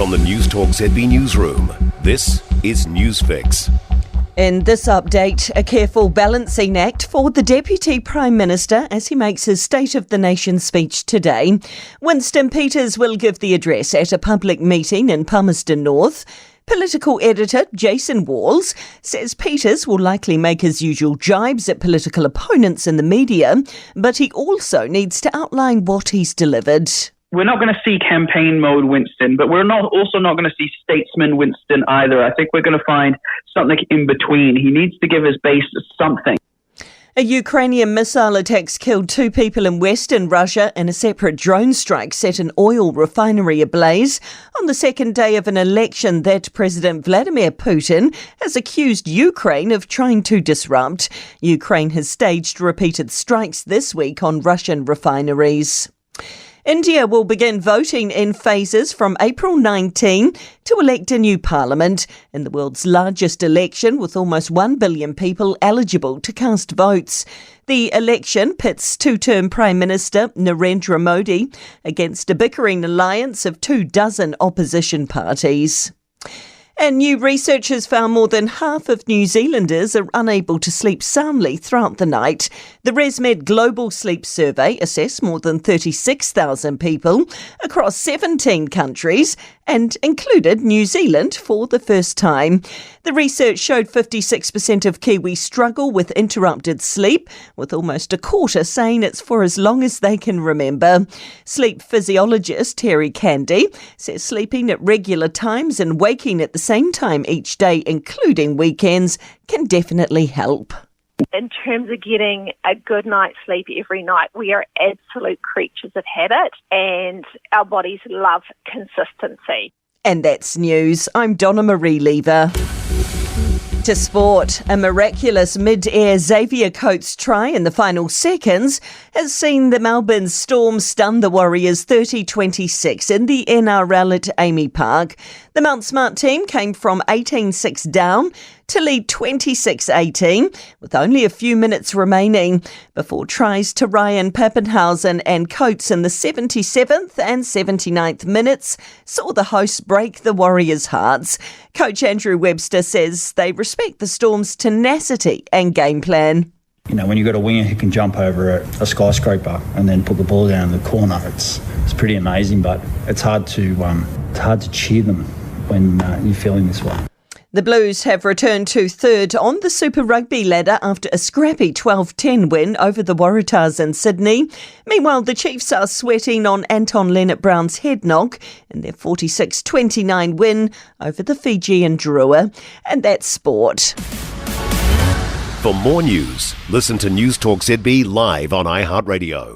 From the Newstalk ZB newsroom, this is Newsfix. In this update, a careful balancing act for the Deputy Prime Minister as he makes his State of the Nation speech today. Winston Peters will give the address at a public meeting in Palmerston North. Political editor Jason Walls says Peters will likely make his usual jibes at political opponents in the media, but he also needs to outline what he's delivered. We're not going to see campaign mode Winston, but we're also not going to see statesman Winston either. I think we're going to find something in between. He needs to give his base something. A Ukrainian missile attacks killed 2 people in western Russia and a separate drone strike set an oil refinery ablaze on the second day of an election that President Vladimir Putin has accused Ukraine of trying to disrupt. Ukraine has staged repeated strikes this week on Russian refineries. India will begin voting in phases from April 19 to elect a new parliament in the world's largest election, with almost 1 billion people eligible to cast votes. The election pits two-term Prime Minister Narendra Modi against a bickering alliance of 24 opposition parties. And new research has found more than half of New Zealanders are unable to sleep soundly throughout the night. The ResMed Global Sleep Survey assessed more than 36,000 people across 17 countries and included New Zealand for the first time. The research showed 56% of Kiwis struggle with interrupted sleep, with almost a quarter saying it's for as long as they can remember. Sleep physiologist Terry Candy says sleeping at regular times and waking at the same time each day, including weekends, can definitely help. In terms of getting a good night's sleep every night, we are absolute creatures of habit and our bodies love consistency. And that's news. I'm Donna Marie Lever. To sport, a miraculous mid-air Xavier Coates try in the final seconds has seen the Melbourne Storm stun the Warriors 30-26 in the NRL at Amy Park. The Mount Smart team came from 18-6 down to lead 26-18 with only a few minutes remaining before tries to Ryan Pappenhausen and Coates in the 77th and 79th minutes saw the hosts break the Warriors' hearts. Coach Andrew Webster says they respect the Storm's tenacity and game plan. You know, when you've got a winger who can jump over a skyscraper and then put the ball down in the corner, it's pretty amazing, but it's hard to cheer them when you're feeling this way. The Blues have returned to third on the Super Rugby ladder after a scrappy 12-10 win over the Waratahs in Sydney. Meanwhile, the Chiefs are sweating on Anton Leonard-Brown's head knock in their 46-29 win over the Fijian Drua. And that's sport. For more news, listen to Newstalk ZB live on iHeartRadio.